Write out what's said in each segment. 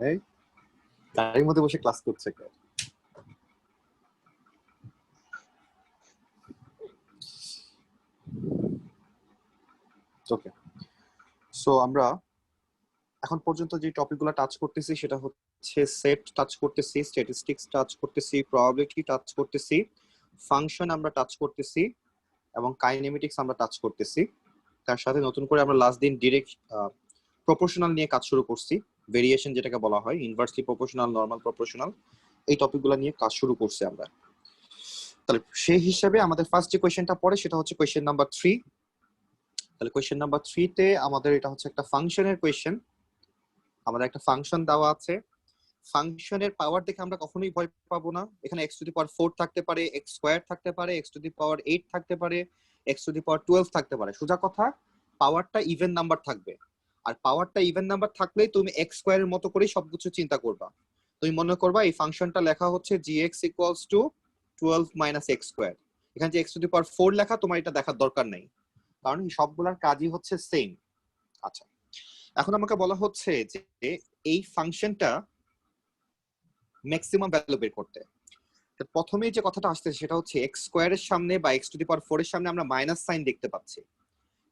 এই গাড়ির মধ্যে বসে ক্লাস করছে কে? ওকে, সো আমরা এখন পর্যন্ত যে টপিকগুলো টাচ করতেছি সেটা হচ্ছে সেট টাচ করতেছি, স্ট্যাটিস্টিক্স টাচ করতেছি, প্রবাবিলিটি টাচ করতেছি, ফাংশন আমরা টাচ করতেছি এবং কাইনেমেটিক্স আমরা টাচ করতেছি। তার সাথে নতুন করে আমরা লাস্ট দিন ডিরেক্ট প্রপোর্শনাল নিয়ে কাজ শুরু করছি, ভেরিয়েশন যেটাকে বলা হয়, ইনভার্সলি প্রপোর্শনাল, নরমাল প্রপোর্শনাল, এই টপিকগুলো নিয়ে কাজ শুরু করছি আমরা। তাহলে সেই হিসাবে আমাদের ফার্স্ট যে কোয়েশ্চেনটা পড়ে সেটা হচ্ছে কোয়েশ্চেন নাম্বার 3। তাহলে কোয়েশ্চেন নাম্বার 3 তে আমাদের এটা হচ্ছে একটা ফাংশনের কোয়েশ্চেন। আমাদের একটা ফাংশন দেওয়া আছে, ফাংশনের পাওয়ার দেখে আমরা কখনোই ভয় পাবো না। এখানে x টু দি পাওয়ার 4 থাকতে পারে, x স্কয়ার থাকতে পারে, x টু দি পাওয়ার 8 থাকতে পারে, x টু দি পাওয়ার 12 থাকতে পারে। সোজা কথা, পাওয়ারটা ইভেন নাম্বার থাকবে। আর পাওয়ারটা ইভেন নাম্বার থাকলেই তুমি x স্কয়ারের মতো করেই সবকিছু চিন্তা করবা। তুমি মনে করবা এই ফাংশনটা লেখা হচ্ছে gx equals to 12 minus x square. এখানে যে x টু দি পাওয়ার 4 লেখা, তোমার এটা দেখার দরকার নেই, কারণ সবগুলোর কাজই হচ্ছে সেম। আচ্ছা, এখন আমাকে বলা হচ্ছে যে এই ফাংশনটা ম্যাক্সিমাম ভ্যালু বের করতে। প্রথমে যে কথাটা আসছে সেটা হচ্ছে x স্কয়ারের সামনে বা x টু দি পাওয়ার 4 এর সামনে আমরা মাইনাস সাইন দেখতে পাচ্ছি,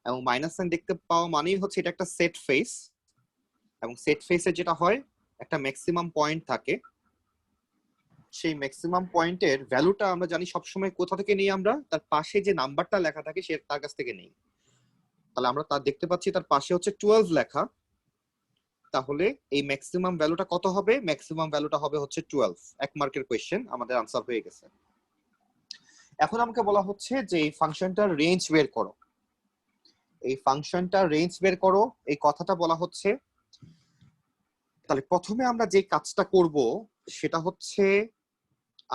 এবং মাইনাস সাইন দেখতে পাওয়া মানেই হচ্ছে এটা একটা সেট ফেস, এবং সেট ফেসে যেটা হয় একটা ম্যাক্সিমাম পয়েন্ট থাকে। সেই ম্যাক্সিমাম পয়েন্টের ভ্যালুটা আমরা জানি সবসময় কোথা থেকে নিই, আমরা তার পাশে যে নাম্বারটা লেখা থাকে সে তার কাছ থেকে নেই। তাহলে আমরা তার দেখতে পাচ্ছি তার পাশে হচ্ছে 12 লেখা, তাহলে এই ম্যাক্সিমাম ভ্যালুটা কত হবে? ম্যাক্সিমাম ভ্যালুটা হবে হচ্ছে 12। এক মার্কের কোশ্চেন, আমাদের আনসার হয়ে গেছে। এখন আমাকে বলা হচ্ছে যে এই ফাংশনটার রেঞ্জ বের করো। এই ফাংশনটার রেঞ্জ বের করো, এই কথাটা বলা হচ্ছে। তাহলে প্রথমে আমরা যে কাজটা করব সেটা হচ্ছে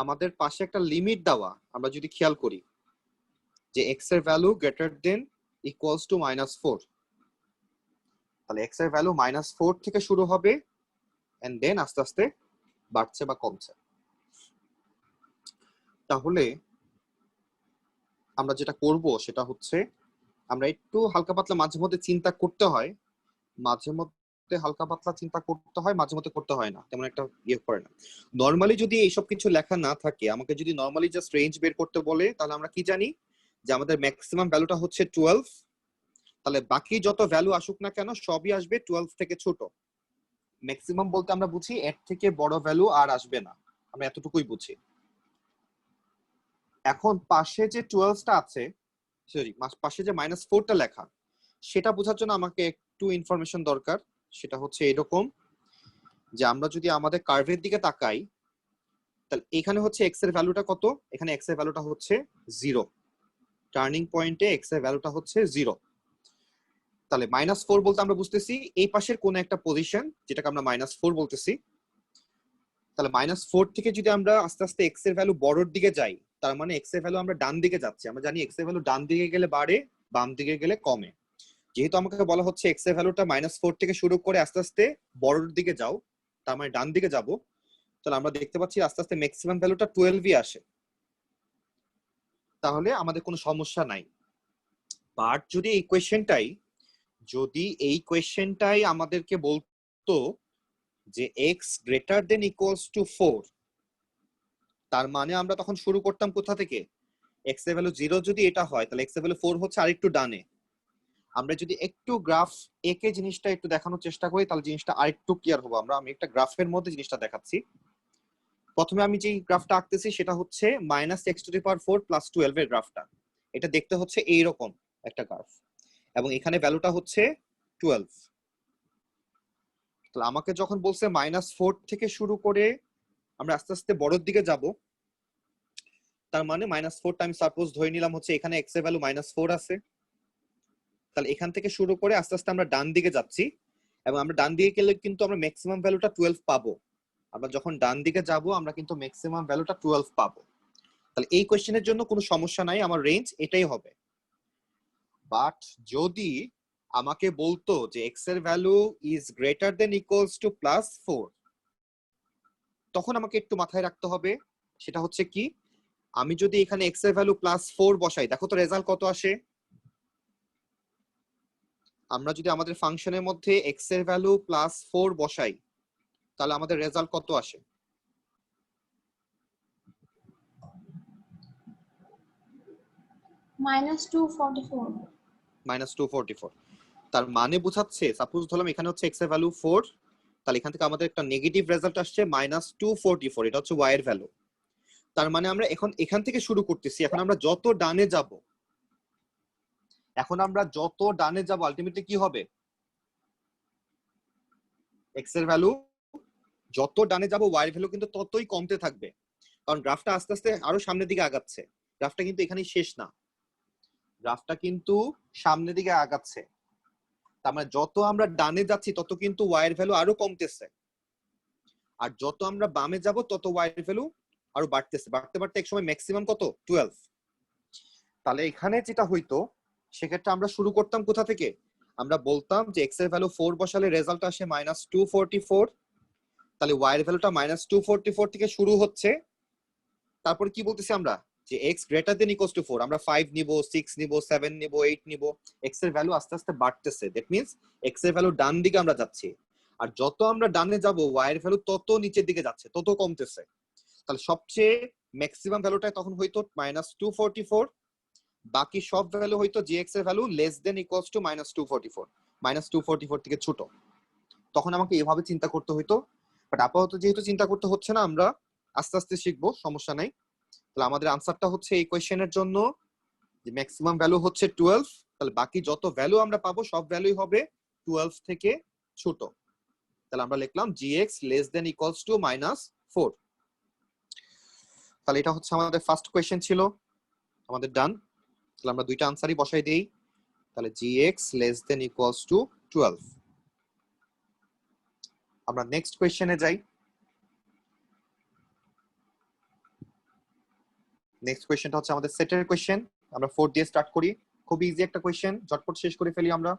আমাদের পাশে একটা লিমিট দেওয়া, আমরা যদি খেয়াল করি যে x এর value greater than equals to -4, তাহলে x এর ভ্যালু -4 থেকে শুরু হবে এন্ড দেন আস্তে আস্তে বাড়ছে বা কমছে। তাহলে আমরা যেটা করব সেটা হচ্ছে আমরা একটু হালকা পাতলা মাঝে মধ্যে চিন্তা করতে হয়, মাঝে মধ্যে হালকা পাতলা চিন্তা করতে হয়, মাঝে মধ্যে করতে হয় না, তেমন একটা ইয়ে করে না। নরমালি যদি এইসব কিছু লেখা না থাকে, আমাকে যদি নরমালি জাস্ট রেঞ্জ বের করতে বলে, তাহলে আমরা কি জানি যে আমাদের ম্যাক্সিমাম ভ্যালুটা হচ্ছে 12। তাহলে বাকি যত ভ্যালু আসুক না কেন সবই আসবে 12 থেকে ছোট। ম্যাক্সিমাম বলতে আমরা বুঝি এর থেকে বড় ভ্যালু আর আসবে না, আমরা এতটুকুই বুঝি। এখন পাশে যে 12টা আছে, সরি পাশে যে -4টা লেখা, সেটা বোঝার জন্য আমাকে একটু ইনফরমেশন দরকার। সেটা হচ্ছে এরকম যে আমরা যদি আমাদের কার্ভের দিকে তাকাই, তাহলে এখানে হচ্ছে x এর ভ্যালুটা কত? এখানে x এর ভ্যালুটা হচ্ছে 0। টার্নিং পয়েন্টে x এর ভ্যালুটা হচ্ছে 0। তাহলে -4 বলতে আমরা বুঝতেছি এই পাশের কোন একটা পজিশন, যেটাকে আমরা -4 বলতেছি। তাহলে -4 থেকে যদি আমরা আস্তে আস্তে x এর ভ্যালু বড়র দিকে যাই, তার মানে x এর ভ্যালু আমরা ডান দিকে যাচ্ছি। আমরা জানি x এর ভ্যালু ডান দিকে গেলে বাড়ে, বাম দিকে গেলে কমে। যেহেতু আমাকে বলা হচ্ছে x এর ভ্যালুটা -4 থেকে শুরু করে আস্তে আস্তে বড়র দিকে যাও, তার মানে ডান দিকে যাব, তাহলে আমরা দেখতে পাচ্ছি আস্তে আস্তে ম্যাক্সিমাম ভ্যালুটা 12ই আসে। তাহলে আমাদের কোনো সমস্যা নাই। বাট যদি এই কোয়েশ্চেনটাই আমাদেরকে বলতো যে x greater than equals to 4, তার মানে আমরা তখন শুরু করতাম কোথা থেকে? x এর ভ্যালু 0 যদি এটা হয়, তাহলে x এর ভ্যালু 4 হচ্ছে আরেকটু ডানে। আমরা যদি একটু গ্রাফ এঁকে জিনিসটা একটু দেখানোর চেষ্টা করি, তাহলে জিনিসটা আরেকটু ক্লিয়ার হবে। আমি একটা গ্রাফের মধ্যে জিনিসটা দেখাচ্ছি। প্রথমে আমি যে গ্রাফটা আঁকতেছি সেটা হচ্ছে -x⁴ + 12 এর গ্রাফটা। এটা দেখতে হচ্ছে এইরকম একটা গ্রাফ, এবং এখানে ভ্যালুটা হচ্ছে 12। তাহলে আমাকে যখন বলছে -4 থেকে শুরু করে আমরা আস্তে আস্তে বড়র দিকে যাব, তার মানে -4টা আমি সাপোজ ধরে নিলাম হচ্ছে এখানে x এর ভ্যালু -4 আছে। তাহলে এখান থেকে শুরু করে আস্তে আস্তে আমরা ডান দিকে যাচ্ছি, এবং আমরা ডান দিকে গেলে কিন্তু আমরা ম্যাক্সিমাম ভ্যালুটা 12 পাবো। আমরা যখন ডান দিকে যাব আমরা কিন্তু ম্যাক্সিমাম ভ্যালুটা 12 পাবো। তাহলে এই কোশ্চেনের জন্য কোনো সমস্যা নাই, আমার রেঞ্জ এটাই হবে। বাট যদি আমাকে বলতো যে x এর value is greater than equals to +4, তখন আমাকে একটু মাথায় রাখতে হবে। সেটা হচ্ছে কি, আমি যদি এখানে x এর ভ্যালু +4 বসাই, দেখো তো রেজাল্ট কত আসে। আমরা যদি আমাদের ফাংশনের মধ্যে x এর ভ্যালু +4 বসাই, তাহলে আমাদের রেজাল্ট কত আসে? -244 -244। তার মানে বোঝাচ্ছে, সাপোজ ধরলাম এখানে হচ্ছে x এর ভ্যালু 4, তাহলে এখান থেকে আমাদের একটা নেগেটিভ রেজাল্ট আসছে -244, এটা হচ্ছে y এর ভ্যালু। তার মানে আমরা এখন এখান থেকে শুরু করতেছি, এখন আমরা যত ডানে যাব আলটিমেটলি কি হবে? x এর ভ্যালু যত ডানে যাব y এর ভ্যালু কিন্তু ততই কমতে থাকবে, কারণ গ্রাফটা আস্তে আস্তে আরো সামনের দিকে আগাচ্ছে। গ্রাফটা কিন্তু এখানেই শেষ না, গ্রাফটা কিন্তু সামনের দিকে আগাচ্ছে। তার মানে যত আমরা ডানে যাচ্ছি তত কিন্তু y এর ভ্যালু আরো কমতেছে, আর যত আমরা বামে যাব তত y এর ভ্যালু আরো বাড়তেছে, বাড়তে বাড়তে এক সময় ম্যাক্সিমাম কত 12। তাহলে এখানে যেটা হইতো, সেক্ষেত্রে আমরা শুরু করতাম কোথা থেকে? আমরা বলতাম যে x এর ভ্যালু 4 বসালে রেজাল্ট আসে -244, তাহলে y এর ভ্যালুটা -244 থেকে শুরু হচ্ছে। তারপর কি বলতেছি আমরা, যে x greater than equals to 4, আমরা 5 নিব, 6 নিব, 7 নিব, 8 নিব, x এর ভ্যালু আস্তে আস্তে বাড়তেছে। দ্যাট মিন্স x এর ভ্যালু ডান দিকে আমরা যাচ্ছি, আর যত আমরা ডানে যাব y এর ভ্যালু তত নিচের দিকে যাচ্ছে, তত কমতেছে। তাহলে সবচেয়ে ম্যাক্সিমাম ভ্যালুটা তখন হইতো -244, বাকি সব ভ্যালু হইতো gx এর value less than equals to -244, -244 থেকে ছোট। তখন আমাকে এভাবে চিন্তা করতে হইতো, বাট আপাতত যেহেতু চিন্তা করতে হচ্ছে না, আমরা আস্তে আস্তে শিখবো, সমস্যা নাই। তাহলে আমাদের আনসারটা হচ্ছে এই কোয়েশ্চেনের জন্য যে ম্যাক্সিমাম ভ্যালু হচ্ছে 12, তাহলে বাকি যত ভ্যালু আমরা পাবো সব ভ্যালুই হবে 12 থেকে ছোট। তাহলে আমরা লিখলাম gx less than equals to -4। তাহলে এটা হচ্ছে আমাদের ফার্স্ট কোয়েশ্চেন ছিল, আমাদের ডান। তাহলে আমরা দুইটা আনসারই বসাই দেই। তাহলে gx less than equals to 12। আমরা নেক্সট কোয়েশ্চেনে যাই। নেক্সট কোয়েশ্চেনটা হচ্ছে আমাদের সেটের কোয়েশ্চেন। আমরা 4 দিয়ে স্টার্ট করি, খুব ইজি একটা কোয়েশ্চেন, ঝটপট শেষ করে ফেলি আমরা।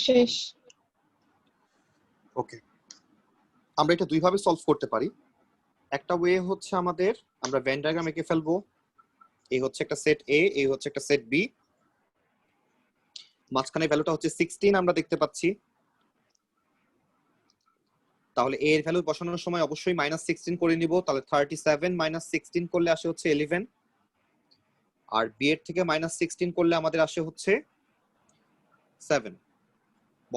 শেষ। ওকে, আমরা এটা দুইভাবে সলভ করতে পারি। একটা ওয়ে হচ্ছে আমাদের, আমরা ভেন ডায়াগ্রাম এঁকে ফেলবো। এই হচ্ছে একটা সেট এ, এই হচ্ছে একটা সেট বি, মাঝখানে ভ্যালুটা হচ্ছে 16 আমরা দেখতে পাচ্ছি। তাহলে এ এর ভ্যালু বসানোর সময় অবশ্যই -16 করে নিব। তাহলে 37 -16 করলে আসে হচ্ছে 11, আর বি এর থেকে -16 করলে আমাদের আসে হচ্ছে 7।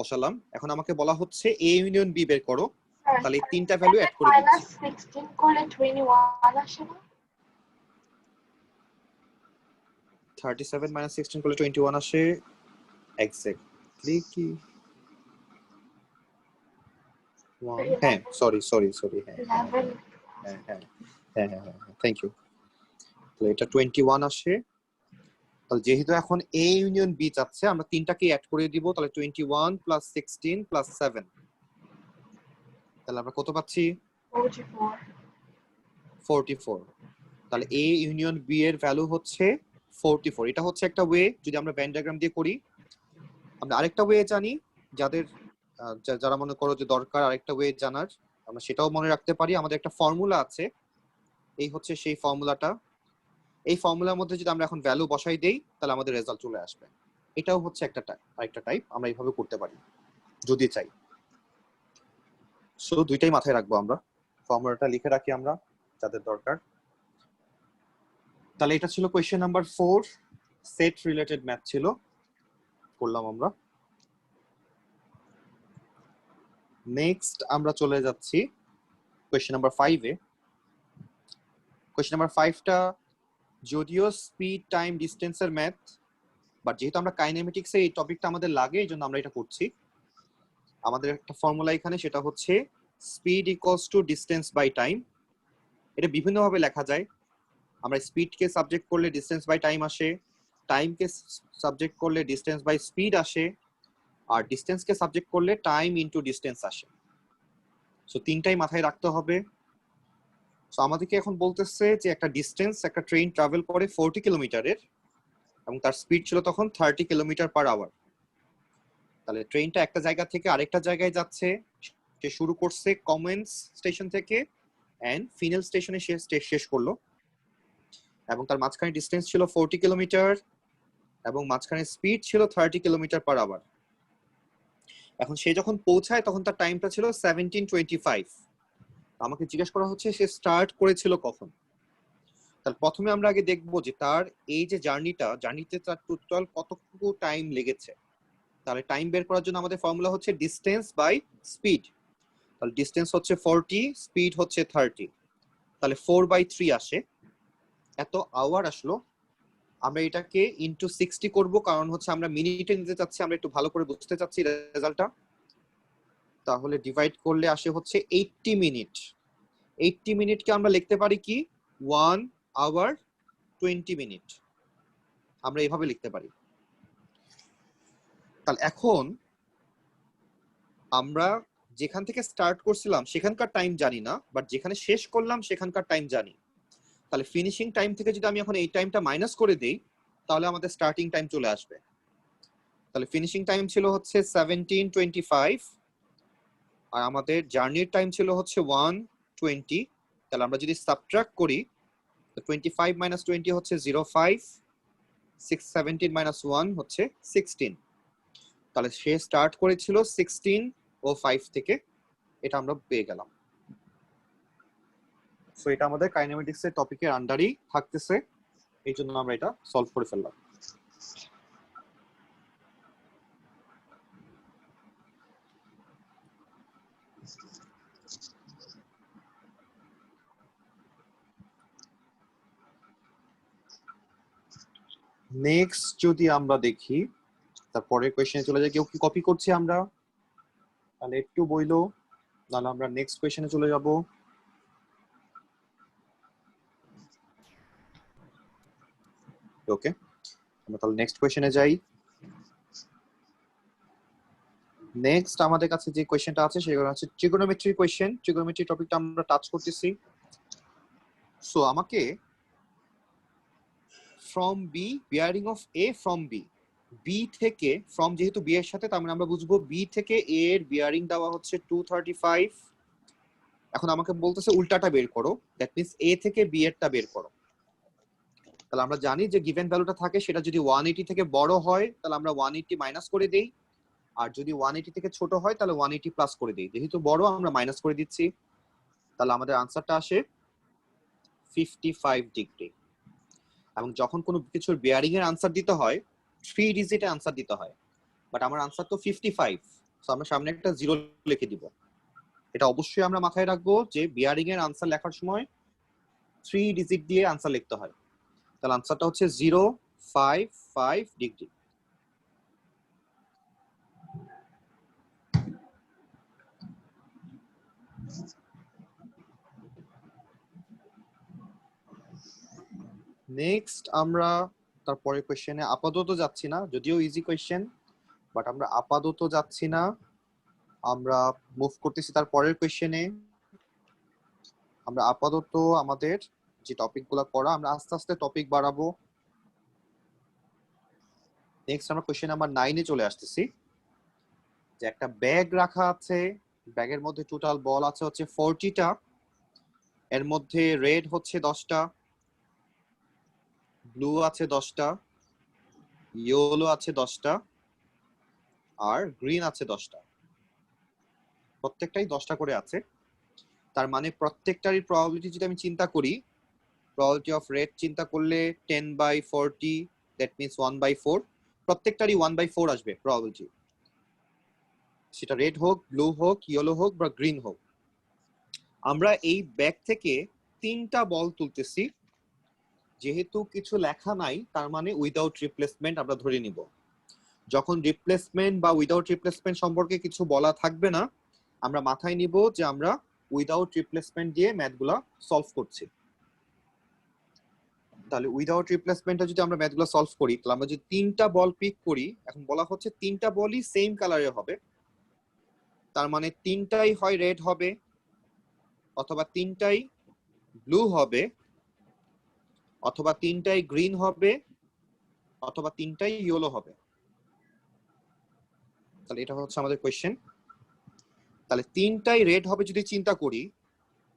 বসালাম। এখন আমাকে বলা হচ্ছে এ ইউনিয়ন বি বের করো। তাহলে এই তিনটা ভ্যালু অ্যাড করে দিচ্ছি। -16 করলে 21 আসে না? 37 -16 করলে 21 আসে এক্স্যাক্টলি কি? হ্যাঁ, সরি, হ্যাঁ থ্যাংক ইউ। তাহলে এটা 21 আসে। তাহলে যেহেতু এখন এ ইউনিয়ন বি চাচ্ছে, আমরা তিনটাকে অ্যাড করে দিব। তাহলে 21 + 16 + 7, তাহলে আমরা কত পাচ্ছি? 44। তাহলে এ ইউনিয়ন বি এর ভ্যালু হচ্ছে 44। এটা হচ্ছে একটা ওয়ে, যদি আমরা ভেন ডায়াগ্রাম দিয়ে করি। আমরা আরেকটা ওয়ে জানি, যাদের যারা মনে করো যে দরকার আরেকটা ওয়ে জানার, আমরা সেটাও মনে রাখতে পারি। আমাদের একটা ফর্মুলা আছে, এই হচ্ছে সেই ফর্মুলাটা। এই ফর্মুলার মধ্যে যদি আমরা এখন ভ্যালু বসাই দেই, তাহলে আমাদের রেজাল্ট চলে আসবে। এটাও হচ্ছে আরেকটা টাইপ, আমরা এইভাবে করতে পারি যদি চাই। সো দুইটাই মাথায় রাখবো আমরা, ফর্মুলাটা লিখে রাখি আমরা যাদের দরকার। তাহলে এটা ছিল question number 4, set related math ছিল, করলাম আমরা। নেক্সট আমরা চলে যাচ্ছি কোয়েশ্চেন নাম্বার 5 এ। কোয়েশ্চেন নাম্বার 5টা যদিও স্পিড টাইম ডিস্টেন্সের ম্যাথ, বাট যেহেতু আমরা কাইনেমেটিক্সে এই টপিকটা আমাদের লাগে, এই জন্য আমরা এটা করছি। আমাদের একটা ফর্মুলা এখানে, সেটা হচ্ছে speed equals to distance by time. এটা বিভিন্নভাবে লেখা যায়। আমরা স্পিডকে সাবজেক্ট করলে ডিস্টেন্স বাই টাইম আসে, টাইমকে সাবজেক্ট করলে ডিস্টেন্স বাই স্পিড আসে, আর ডিস্টেন্সকে সাবজেক্ট করলে টাইম ইনটু ডিস্টেন্স আসে। সো তিনটাই মাথায় রাখতে হবে। সো আমাদেরকে এখন বলতেছে যে একটা ডিস্টেন্স একটা ট্রেন ট্রাভেল করে 40 কিলোমিটারের এবং তার স্পিড ছিল তখন 30 কিলোমিটার পার আওয়ার। তাহলে ট্রেনটা একটা জায়গা থেকে আরেকটা জায়গায় যাচ্ছে, সে শুরু করছে কমেন্স স্টেশন থেকে এন্ড ফিনাল স্টেশনে শেষ করলো, এবং তার মাঝখানে ডিস্টেন্স ছিল 40 কিলোমিটার এবং মাঝখানে স্পিড ছিল 30 কিলোমিটার পার আওয়ার। এখন সে যখন পৌঁছায় তখন তার টাইমটা ছিল 17:25। আমাকে জিজ্ঞেস করা হচ্ছে সে স্টার্ট করেছিল কখন। তাহলে প্রথমে আমরা আগে দেখবো যে তার এই যে জার্নিতে তার টোটাল কতটুকু টাইম লেগেছে। তাহলে টাইম বের করার জন্য আমাদের ফর্মুলা হচ্ছে ডিস্টেন্স বাই স্পিড। তাহলে ডিস্টেন্স হচ্ছে 40, স্পিড হচ্ছে 30, তাহলে 4/3 আসে, এত আওয়ার আসলো। আমরা এটাকে ইনটু 60 করব, কারণ হচ্ছে আমরা মিনিটে নিতে চাচ্ছি, আমরা একটু ভালো করে বুঝতে চাচ্ছি রেজাল্টটা। তাহলে ডিভাইড করলে আসে হচ্ছে 80 মিনিট। 80 মিনিটকে আমরা লিখতে পারি কি 1 আওয়ার 20 মিনিট, আমরা এইভাবে লিখতে পারি। তাহলে এখন আমরা যেখান থেকে স্টার্ট করছিলাম সেখানকার টাইম জানি না, বাট যেখানে শেষ করলাম সেখানকার টাইম জানি। তাহলে ফিনিশিং টাইম থেকে যদি আমি এখন এই টাইমটা মাইনাস করে দেই তাহলে আমাদের স্টার্টিং টাইম চলে আসবে। তাহলে ফিনিশিং টাইম ছিল হচ্ছে 17:25 আর আমাদের জার্নির টাইম ছিল হচ্ছে 1:20। তাহলে আমরা যদি সাবট্রাক্ট করি 25 মাইনাস 20 হচ্ছে 0.5, 17 মাইনাস 1 হচ্ছে 16। তাহলে সে স্টার্ট করেছিল 16:05 থেকে, এটা আমরা পেয়ে গেলাম। সো এটা আমাদের কাইনেমেটিক্স এর টপিকের আন্ডারই থাকতেছে, এই জন্য আমরা এটা সলভ করে ফেললাম। নেক্সট যদি আমরা দেখি তারপরে কোয়েশ্চেনে চলে যাই। কেউ কি কপি করছি আমরা? তাহলে একটু বইলো, তাহলে আমরা নেক্সট কোয়েশ্চেনে চলে যাব। ওকে, আমরা তাহলে নেক্সট কোয়েশ্চেনে যাই। নেক্সট আমাদের কাছে যে কোয়েশ্চেনটা আছে সেটা হচ্ছে ট্রিগোনোমেট্রি কোয়েশ্চেন। ট্রিগোনোমেট্রি টপিকটা আমরা টাচ করতেছি। সো আমাকে from B bearing of A from B, B থেকে ফ্রম যেহেতু বি এর সাথে তার মানে আমরা বুঝবো বি থেকে এ এর বিয়ারিং দেওয়া হচ্ছে 235। এখন আমাকে বলতেছে উল্টাটা বের করো, দ্যাট মিন্স এ থেকে বি এরটা বের করো। তাহলে আমরা জানি যে গিভেন ভ্যালুটা থাকে সেটা যদি 180 থেকে বড় হয় তাহলে আমরা 180 মাইনাস করে দেই, আর যদি 180 থেকে ছোট হয় তাহলে 180 প্লাস করে দিই। যেহেতু বড় আমরা মাইনাস করে দিচ্ছি, তাহলে আমাদের আনসারটা আসে 55 ডিগ্রি। এবং যখন কোনো কিছুর বিয়ারিং এর আনসার দিতে হয় 3 ডিজিটে আনসার দিতে হয়, বাট আমার আনসার তো 55, সো আমরা সামনে একটা 0 লিখে দিব। এটা অবশ্যই আমরা মাথায় রাখবো যে বিয়ারিং এর আনসার লেখার সময় 3 ডিজিট দিয়ে আনসার লিখতে হয়। তাহলে আনসারটা হচ্ছে 055 ডিগ্রি। নেক্সট আমরা তারপরে কোশ্চেনে আপাতত যাচ্ছি না, যদিও ইজি কোশ্চেন, বাট আমরা আপাতত যাচ্ছি না, আমরা মুভ করতেছি তার পরের কোশ্চেনে। আমরা আপাতত আমাদের যে টপিকগুলো পড়া আমরা আস্তে আস্তে টপিক বাড়াবো। নেক্সট আমরা কোশ্চেন নাম্বার 9 এ চলে আসতেছি। যে একটা ব্যাগ রাখা আছে, ব্যাগের মধ্যে টোটাল বল আছে হচ্ছে 40টা, এর মধ্যে রেড হচ্ছে 10টা, ব্লু আছে 10টা, ইয়েলো আছে 10টা, আর গ্রিন আছে 10টা। প্রত্যেকটাই 10টা করে আছে। তার মানে প্রত্যেকটারই প্রবাবিলিটি যদি আমি চিন্তা করি, প্রবাবিলিটি অফ রেড চিন্তা করলে 10/40, দ্যাট মিন্স 1/4। প্রত্যেকটারই 1/4 আসবে প্রবাবিলিটি, সেটা রেড হোক, ব্লু হোক, ইয়েলো হোক বা গ্রিন হোক। আমরা এই ব্যাগ থেকে 3টা বল তুলতেছি, যেহেতু কিছু লেখা নাই তার মানে উইদাউট রিপ্লেসমেন্ট আমরা ধরে নিব। যখন রিপ্লেসমেন্ট বা উইদাউট রিপ্লেসমেন্ট সম্পর্কে কিছু বলা থাকবে না, আমরা মাথায় নিব যে আমরা উইদাউট রিপ্লেসমেন্ট দিয়ে ম্যাথগুলা সলভ করছি। তাহলে উইদাউট রিপ্লেসমেন্টে যদি আমরা ম্যাথগুলো সলভ করি, তাহলে আমরা যদি 3টা বল পিক করি, এখন বলা হচ্ছে 3টা বলই সেম কালারের হবে, তার মানে 3টাই হয় রেড হবে অথবা 3টাই ব্লু হবে, অথবা তিনটাই গ্রিন হবে, অথবা তিনটাই ইয়েলো হবে। তাহলে এটা হচ্ছে আমাদের কোয়েশ্চেন। তাহলে তিনটাই রেড হবে যদি চিন্তা করি,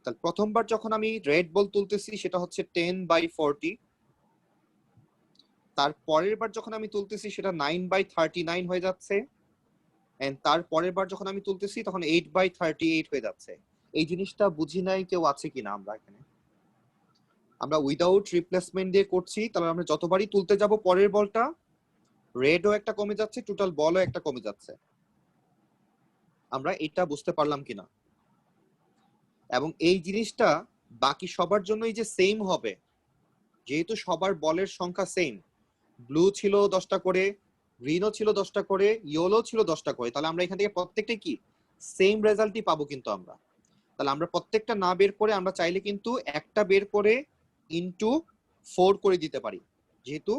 তাহলে প্রথমবার যখন আমি রেড বল তুলতেছি সেটা হচ্ছে 10/40, তার পরের বার যখন আমি তুলতেছি সেটা 9/39 হয়ে যাচ্ছে, এন্ড তার পরের বার যখন আমি তুলতেছি তখন 8/38 হয়ে যাচ্ছে। এই জিনিসটা বুঝি নাই কেউ আছে কিনা। আমরা এখানে আমরা উইদাউট রিপ্লেসমেন্ট দিয়ে করছি, তাহলে আমরা যতবারই তুলতে যাব পরের বলটা, রেডও একটা কমে যাচ্ছে, টোটাল বলও একটা কমে যাচ্ছে। আমরা এটা বুঝতে পারলাম কিনা, এবং এই জিনিসটা বাকি সবার জন্যই যে সেম হবে, যেহেতু সবার বলের সংখ্যা সেম, ব্লু ছিল 10টা করে, গ্রিনও ছিল 10টা করে, ইয়েলো ছিল 10টা করে, তাহলে আমরা এখান থেকে প্রত্যেকটা কি সেম রেজাল্টই পাবো কিন্তু আমরা। তাহলে আমরা প্রত্যেকটা না বের করে আমরা চাইলে কিন্তু একটা বের করে ইনটু 4 করে দিতে পারি, যেহেতু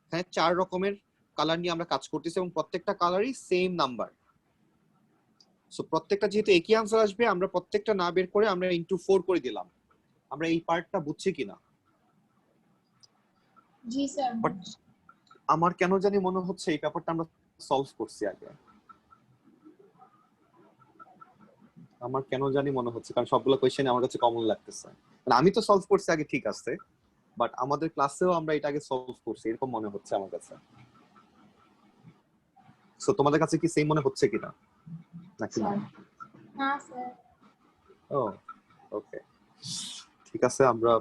এখানে 4 রকমের কালার নিয়ে আমরা কাজ করতেছি এবং প্রত্যেকটা কালারই সেম নাম্বার। সো প্রত্যেকটা যেহেতু একই আনসার আসবে, আমরা প্রত্যেকটা না বের করে আমরা ইনটু 4 করে দিলাম। আমরা এই পার্টটা বুঝছি কিনা? জি স্যার। বাট আমার কেন জানি মনে হচ্ছে এই ব্যাপারটা আমরা সলভ করছি আগে। আমার কেন জানি মনে হচ্ছে, কারণ সবগুলো কোয়েশ্চেন আমার কাছে কমন লাগতেছে। মানে আমি তো সলভ করছি আগে, ঠিক আছে, বাট আমাদের ক্লাসেও আমরা এটা আগে সলভ করছি এরকম মনে হচ্ছে আমার কাছে। সো তোমাদের কাছে কি সেম মনে হচ্ছে কিনা নাকি না? না স্যার। ও ওকে, ঠিক আছে, আমরা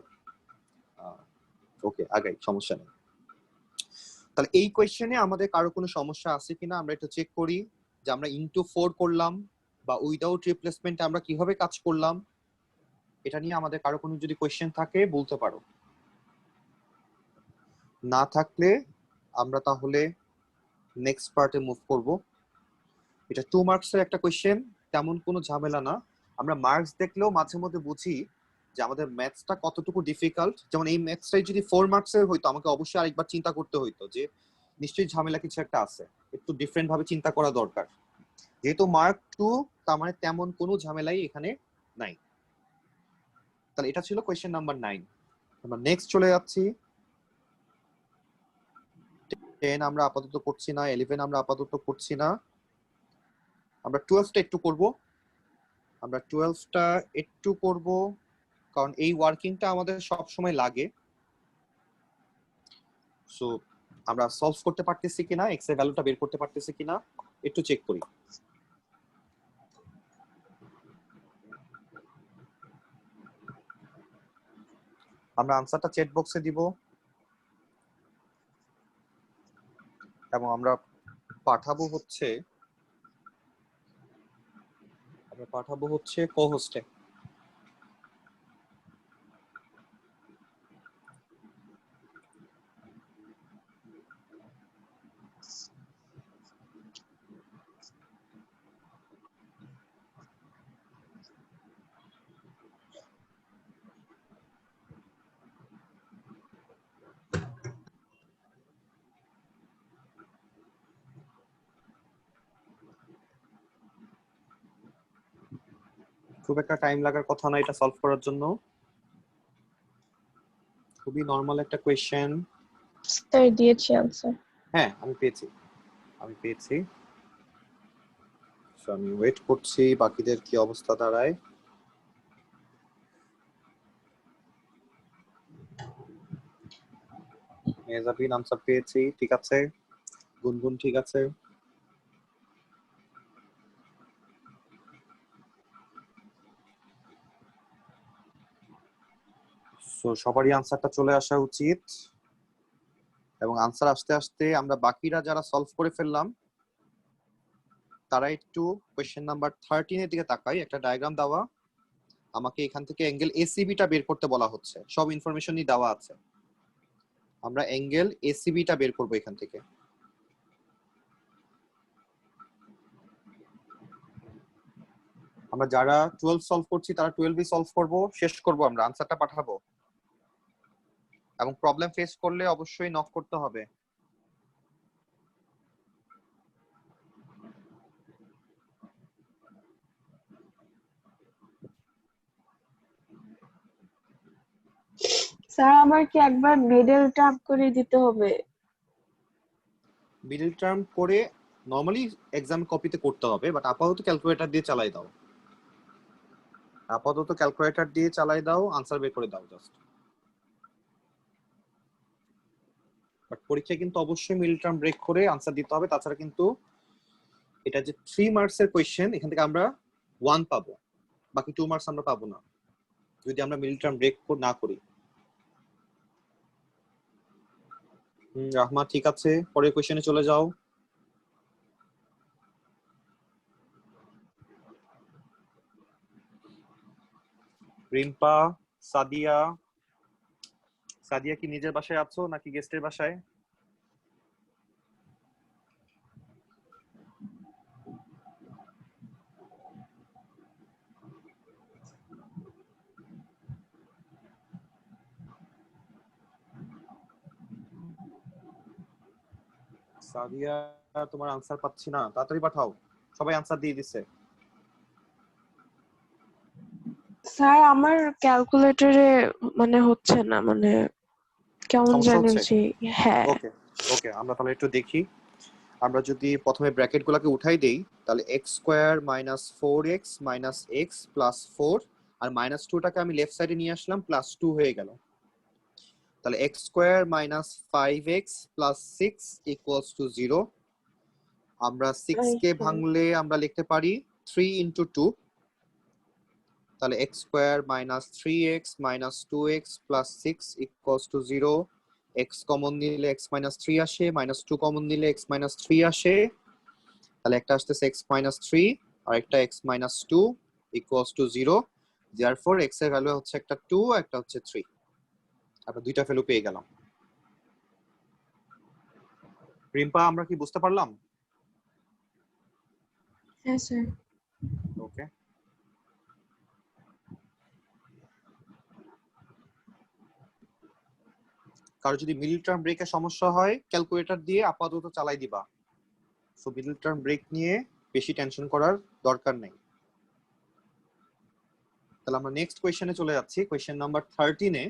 ওকে আগাই, সমস্যা নেই। তাহলে এই কোয়েশ্চেনে আমাদের কারো কোনো সমস্যা আছে কিনা আমরা একটু চেক করি, যে আমরা ইনটু 4 করলাম বা উইদাউট রিপ্লেসমেন্টে আমরা কিভাবে কাজ করলাম। এটা নিয়ে আমাদের কারো কোনো যদি কোয়েশ্চেন থাকে বলতে পারো, না থাকলে আমরা তাহলে নেক্সট পার্টে মুভ করব। এটা 2 মার্কসের একটা কোয়েশ্চেন, তেমন কোনো ঝামেলা না। আমরা মার্কস দেখলেও মাঝে মধ্যে বুঝি যে আমাদের ম্যাথসটা কতটুকু ডিফিকাল্ট। যেমন এই ম্যাথসটাই যদি 4 মার্কসের হইতো, আমাকে অবশ্যই আরেকবার চিন্তা করতে হইতো যে নিশ্চয়ই ঝামেলা কিছু একটা আছে, একটু ডিফারেন্ট ভাবে চিন্তা করা দরকার। যেহেতু মার্ক 2, তার মানে তেমন কোনো ঝামেলাই এখানে নাই। তাহলে এটা ছিল কোয়েশ্চেন নাম্বার 9। আমরা নেক্সট চলে যাচ্ছি। 10 আমরা আপাতত করছি না, 11 আমরা আপাতত করছি না, আমরা 12টা একটু করব। আমরা 12টা একটু করব, কারণ এই ওয়ার্কিংটা আমাদের সব সময় লাগে। সো আমরা সলভ করতে পারতেছি কিনা, এক্স এর ভ্যালুটা বের করতে পারতেছি কিনা একটু চেক করি। আমরা আনসারটা চ্যাট বক্সে দিব এবং আমরা পাঠাবো হচ্ছে কো-হোস্টে। খুব একটা টাইম লাগার কথা না এটা সলভ করার জন্য, খুবই নরমাল একটা কোয়েশ্চেন। স্যার দিয়েছি আনসার। হ্যাঁ আমি পেয়েছি। So, আমি ওয়েট করছি বাকিদের কি অবস্থা দাঁড়ায়। মেজাবিন আনসার পেয়েছি, ঠিক আছে। গুনগুন ঠিক আছে। সো সবারই আনসারটা চলে আসা উচিত, এবং আনসার আসতে আসতে আমরা বাকিরা যারা সলভ করে ফেললাম তারা একটু কোয়েশ্চেন নাম্বার 13 এর দিকে তাকাই। একটা ডায়াগ্রাম দেওয়া, আমাকে এখান থেকে অ্যাঙ্গেল এসিবিটা বের করতে বলা হচ্ছে, সব ইনফরমেশনই দেওয়া আছে। আমরা অ্যাঙ্গেল এসিবিটা বের করব এখান থেকে। আমরা যারা 12 সলভ করছি তারা 12ই সলভ করব, শেষ করব, আমরা আনসারটা পাঠাবো, এবং প্রবলেম ফেস করলে অবশ্যই নক করতে হবে। স্যার আমার কি একবার মিডল টার্ম করে দিতে হবে? মিডল টার্ম করে নরমালি এক্সাম কপিতে করতে হবে, বাট আপাতত ক্যালকুলেটর দিয়ে চালাই দাও, আপাতত ক্যালকুলেটর দিয়ে চালাই দাও, আনসার বের করে দাও জাস্ট। বাট পরীক্ষায় কিন্তু অবশ্যই মিডল টার্ম ব্রেক করে আনসার দিতে হবে, তাছাড়া কিন্তু এটা যে 3 মার্কস এর কোশ্চেন, এখান থেকে আমরা 1 পাবো, বাকি 2 মার্কস আমরা পাবো না যদি আমরা মিডল টার্ম ব্রেক না করি। রাহমা ঠিক আছে, পরের কোশ্চেনে চলে যাও। রিম্পা, সাদিয়া, সাদিয়া কি নিজের বাসায় আছো নাকি গেস্টের বাসায়? সাদিয়া, তোমার আনসার পাচ্ছি না, তাড়াতাড়ি পাঠাও, সবাই আনসার দিয়ে দিছে। স্যার আমার ক্যালকুলেটরে মানে হচ্ছে না, মানে কেমন সমস্যা জানি হচ্ছে? যে, হ্যাঁ ওকে ওকে, আমরা তাহলে একটু দেখি। আমরা যদি প্রথমে ব্র্যাকেট গুলাকে উঠাই দেই, তাহলে x square minus 4x minus x plus 4, আর মাইনাস 2টাকে আমি লেফট সাইডে নিয়ে আসলাম, প্লাস 2 হয়ে গেল। তাহলে x square minus 5x plus 6 equals to 0। আমরা 6 কে ভাঙলে আমরা লিখতে পারি 3 ইন্টু 2, তাহলে x square minus 3x minus 2x plus 6 equals to 0। X common নিলে এক্স মাইনাস 3 আসে, মাইনাস 2 কমন নিলে এক্স মাইনাস 3 আসে, তাহলে একটা আসতেছে এক্স মাইনাস 3 আর একটা x minus 2 equals to 0। Therefore x এর ভ্যালু হচ্ছে একটা 2, একটা হচ্ছে 3, আমরা দুইটা ভ্যালু পেয়ে গেলাম। রিম্পা, আমরা কি বুঝতে পারলাম? হ্যাঁ স্যার। ওকে, কারো যদি মিডল টার্ম ব্রেকের সমস্যা হয় ক্যালকুলেটর দিয়ে আপাতত চালাই দিবা, সো মিডল টার্ম ব্রেক নিয়ে বেশি টেনশন করার দরকার নেই। তাহলে আমরা নেক্সট কোয়েশ্চেনে চলে যাচ্ছি, কোয়েশ্চেন নাম্বার 13-এ।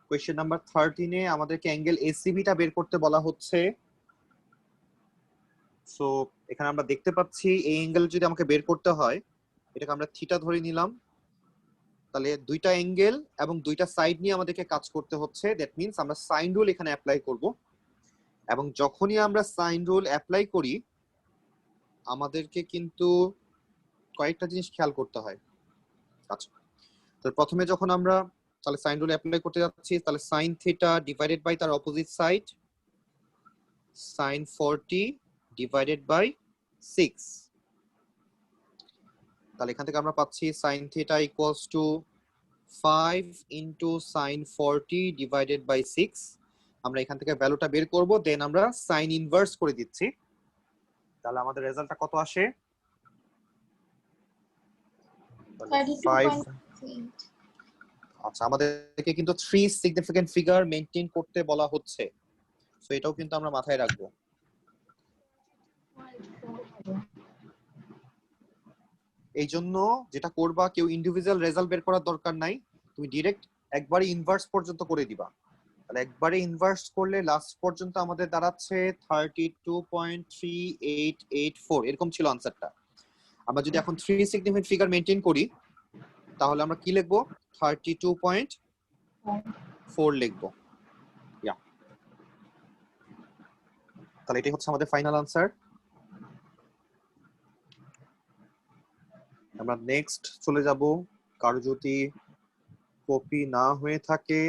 কোয়েশ্চেন নাম্বার 13-এ আমাদেরকে অ্যাঙ্গেল এসিবিটা বের করতে বলা হচ্ছে। সো এখানে আমরা দেখতে পাচ্ছি এই অ্যাঙ্গেল যদি আমাকে বের করতে হয়, এটাকে আমরা থিটা ধরে নিলাম, তাহলে দুইটা অ্যাঙ্গেল এবং দুইটা সাইড নিয়ে আমাদেরকে কাজ করতে হচ্ছে। দ্যাট মিন্স আমরা সাইন রুল এখানে অ্যাপ্লাই করব, এবং যখনই আমরা সাইন রুল অ্যাপ্লাই করি আমাদেরকে কিন্তু কয়েকটা জিনিস খেয়াল করতে হয়। আচ্ছা, তো প্রথমে যখন আমরা তাহলে সাইন রুল অ্যাপ্লাই করতে যাচ্ছি, তাহলে সাইন থিটা ডিভাইডেড বাই তার opposite side, sine 40 divided by 6। তাহলে এখান থেকে আমরা পাচ্ছি sine theta equals to 5 into sine 40 divided by 6। আমরা এখান থেকে ভ্যালুটা বের করব, দেন আমরা সাইন ইনভার্স করে দিচ্ছি, তাহলে আমাদের রেজাল্টটা কত আসে? 5। 32.8। আচ্ছা, আমাদেরকে কিন্তু 3 সিগনিফিকেন্ট ফিগার মেইনটেইন করতে বলা হচ্ছে, সো এটাও কিন্তু আমরা মাথায় রাখবো। এই জন্য যেটা করবা, কেউ ইন্ডিভিজুয়াল রেজাল্ট বের করার দরকার নাই, তুমি ডিরেক্ট একবারে ইনভার্স পর্যন্ত করে দিবা। তাহলে একবারে ইনভার্স করলে লাস্ট পর্যন্ত আমাদের দাঁড়াচ্ছে 32.3884, এরকম ছিল আনসারটা। আমরা যদি এখন 3 সিগনিফিকেন্ট ফিগার মেইনটেইন করি, তাহলে আমরা কি লিখবো? 32.4 লিখবো। ইয়া, তাহলে এটাই হচ্ছে আমাদের ফাইনাল আনসার। আমরা নেক্সট চলে যাব। কারো যদি কপি না হয়ে থাকে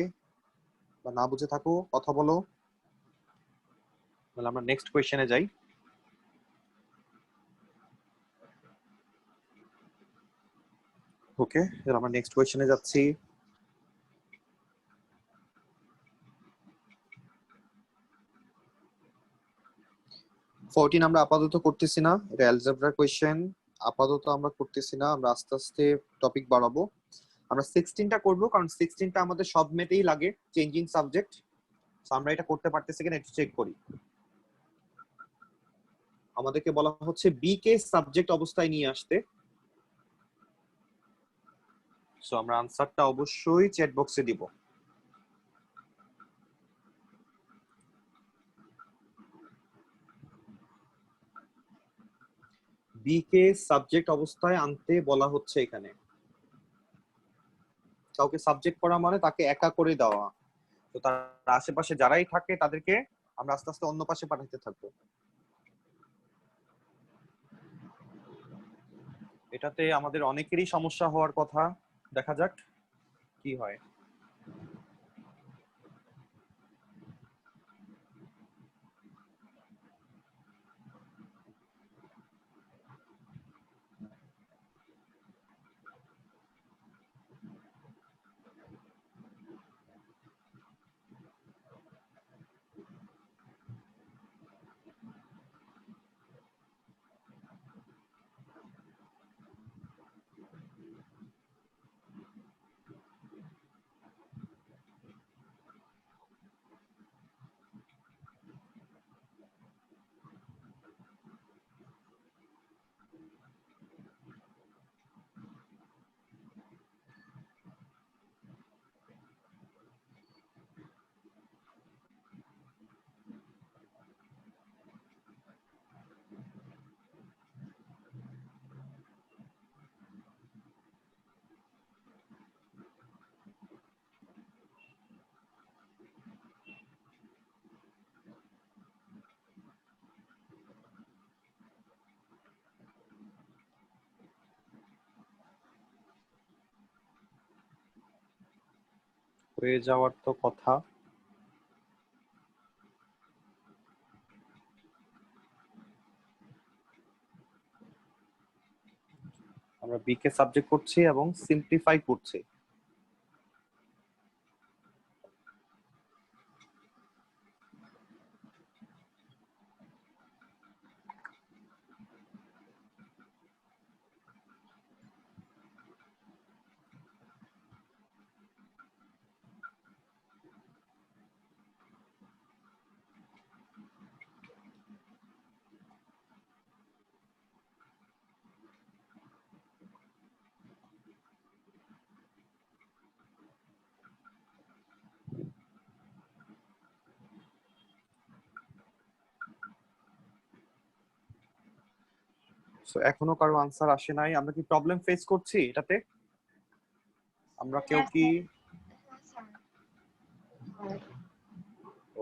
বা না বুঝে থাকো কথা বলো, তাহলে আমরা নেক্সট কোয়েশ্চেনে যাই। ওকে, তাহলে আমরা নেক্সট কোয়েশ্চেনে যাচ্ছি। ফোরটিন আমরা আপাতত করতেছি না, এটা অ্যালজেব্রার কোয়েশ্চেন, আপাতত আমরা করতেছি না, আমরা আস্তে আস্তে টপিক বাড়াবো। আমরা 16টা করব, কারণ 16টা আমাদের সব মেতেই লাগে, চেঞ্জিং সাবজেক্ট। আমরা এটা করতে পারতেছি কিনা একটু চেক করি। আমাদেরকে বলা হচ্ছে বি কে সাবজেক্ট অবস্থায় নিয়ে আসতে, সো আমরা আনসারটা অবশ্যই চ্যাট বক্সে দিব। বি কে সাবজেক্ট অবস্থায় আনতে বলা হচ্ছে এখানে। কাউকে সাবজেক্ট করা মানে তাকে একা করে দেওয়া। তো তার আশেপাশে যারাই থাকে তাদেরকে আমরা আস্তে আস্তে অন্য পাশে পাঠাতে থাকবো। এটাতে আমাদের অনেকেরই সমস্যা হওয়ার কথা, দেখা যাক কি হয়। হয়ে যাওয়ার তো কথা। আমরা বি কে সাবজেক্ট করছি এবং সিম্পলিফাই করছি। সো এখনো কারো আনসার আসে নাই। আমরা কি প্রবলেম ফেস করছি এটাতে? আমরা কেউ কি?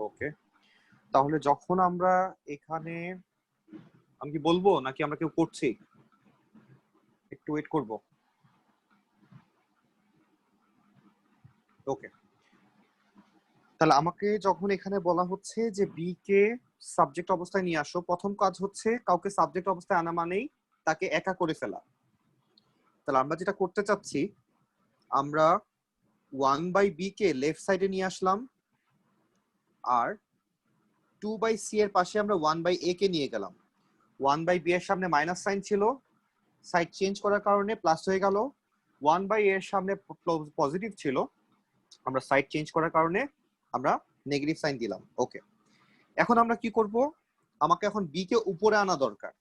ওকে, তাহলে যখন আমরা এখানে, আমি কি বলবো নাকি আমরা কেউ করছি? একটু ওয়েট করব। ওকে, তাহলে আমাকে যখন এখানে বলা হচ্ছে যে বি কে সাবজেক্ট অবস্থায় নিয়ে আসো, প্রথম কাজ হচ্ছে কাউকে সাবজেক্ট অবস্থায় আনা মানেই তাকে একা করে ফেলা। তাহলে আমরা যেটা করতে চাচ্ছি, আমরা 1/b কে লেফট সাইডে নিয়ে আসলাম, আর 2/c এর পাশে আমরা 1/a কে নিয়ে গেলাম। 1/b এর সামনে মাইনাস সাইন ছিল, সাইড চেঞ্জ করার কারণে প্লাস হয়ে গেল। 1/a এর সামনে পজিটিভ ছিল, আমরা সাইড চেঞ্জ করার কারণে আমরা নেগেটিভ সাইন দিলাম। ওকে, এখন আমরা কি করব, আমাকে এখন বি কে উপরে আনা দরকার।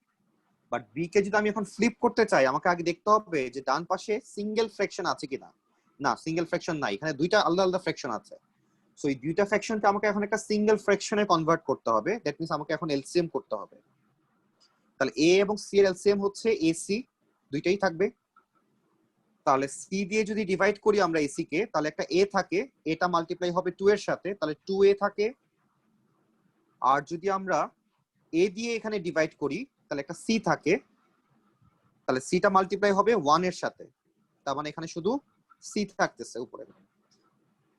বাট বি কে যদি আমি এখন ফ্লিপ করতে চাই, আমাকে আগে দেখতে হবে যে ডান পাশে সিঙ্গেল ফ্র্যাকশন আছে কিনা। না, সিঙ্গেল ফ্র্যাকশন নাই, এখানে দুইটা আলাদা আলাদা ফ্র্যাকশন আছে। সো এই দুইটা ফ্র্যাকশনকে আমাকে এখন একটা সিঙ্গেল ফ্র্যাকশনে কনভার্ট করতে হবে। দ্যাট মিন্স আমাকে এখন এলসিএম করতে হবে। তাহলে এ এবং সি এর এলসিএম হচ্ছে এসি, দুইটাই থাকবে। তাহলে সি দিয়ে যদি ডিভাইড করি আমরা এসি কে, তাহলে একটা এ থাকে, এটা মাল্টিপ্লাই হবে 2 এর সাথে, তাহলে 2a থাকে। আর যদি আমরা এ দিয়ে এখানে ডিভাইড করি তাহলে একটা সি থাকে, তাহলে সিটা মাল্টিপ্লাই হবে 1 এর সাথে, তার মানে এখানে শুধু সি থাকতেছে উপরে।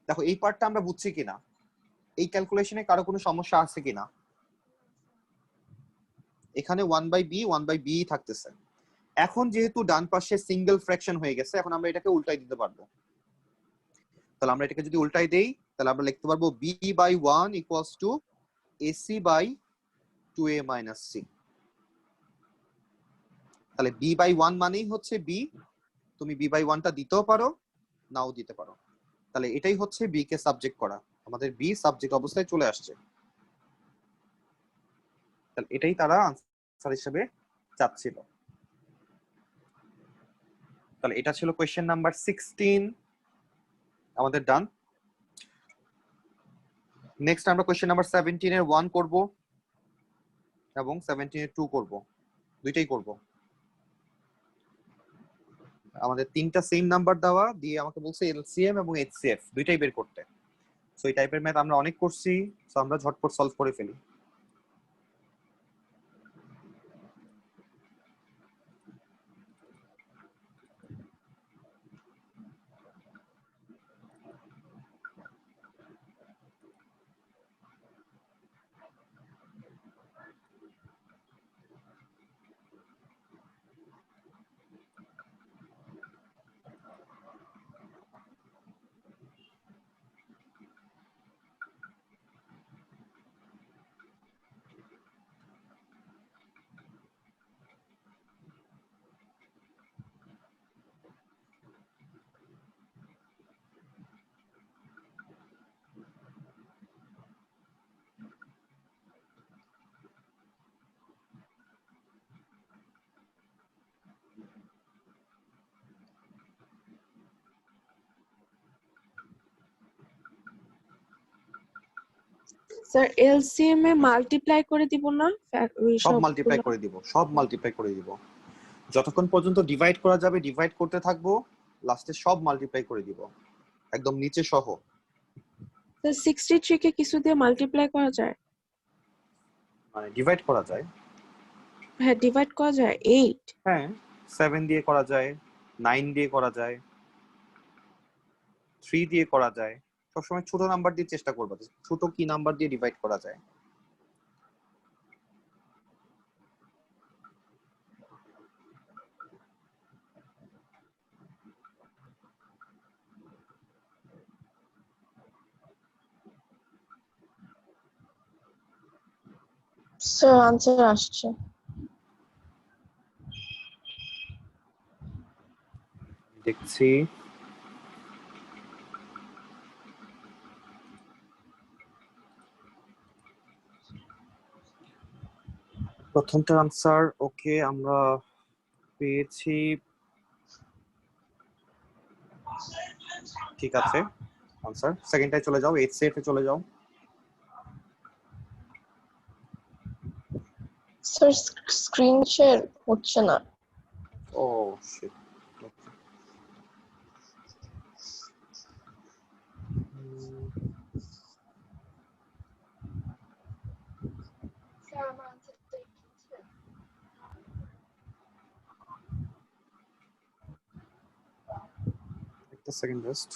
দেখো এই পার্টটা আমরা বুঝছি কিনা, এই ক্যালকুলেশনে কারো কোনো সমস্যা আছে কিনা? এখানে 1/b থাকতেছে। এখন যেহেতু ডান পাশে সিঙ্গেল ফ্র্যাকশন হয়ে গেছে, এখন আমরা এটাকে উল্টাই দিতে পারবো। তাহলে আমরা এটাকে যদি উল্টাই দেই, তাহলে আমরা লিখতে পারবো b/1 equals to ac/2a minus c। তাহলে b/1 মানেই হচ্ছে b, তুমি b/1টা দিতেও পারো, নাও দিতে পারো। তাহলে এটাই হচ্ছে বি কে সাবজেক্ট করা, আমাদের বি সাবজেক্ট অবস্থায় চলে আসছে। তাহলে এটাই তারা আনসার হিসেবে চাচ্ছিল। তাহলে এটা ছিল কোয়েশ্চেন নাম্বার 16 আমাদের ডান। নেক্সট আমরা কোয়েশ্চেন নাম্বার 17 এর 1 করব এবং 17 এর 2 করব, দুইটাই করব। আমাদের তিনটা সেম নাম্বার দেওয়া দিয়ে আমাকে বলছে এলসিএম এবং এইচসিএফ দুইটাই বের করতে। সো এই টাইপের ম্যাথ আমরা অনেক করছি, সো আমরা ঝটপট সলভ করে ফেলি। স্যার এলসিএম এ মাল্টিপ্লাই করে দিব না ওই সব সবগুলো? মাল্টিপ্লাই করে দিব, সব মাল্টিপ্লাই করে দিব। যতক্ষণ পর্যন্ত ডিভাইড করা যাবে ডিভাইড করতে থাকবো, লাস্টে সব মাল্টিপ্লাই করে দিব একদম নিচে সহ। স্যার 63 কে কিছু দিয়ে মাল্টিপ্লাই করা যায়? মানে ডিভাইড করা যায়। হ্যাঁ ডিভাইড করা যায়। 8? হ্যাঁ, 7 দিয়ে করা যায়, 9 দিয়ে করা যায়, 3 দিয়ে করা যায়। সবসময় ছোট নাম্বার দিয়ে চেষ্টা করবো, ছোট কি নাম্বার দিয়ে ডিভাইড করা যায়। স্যার আনসার আসছে। দেখছি। প্রথমটার আনসার ওকে আমরা পেয়েছি, ঠিক আছে আনসার। সেকেন্ডটায় চলে যাও, এইচসিএফ এ চলে যাও। স্যার স্ক্রিন শেয়ার হচ্ছে না। ও শিট। একটা সেকেন্ড জাস্ট।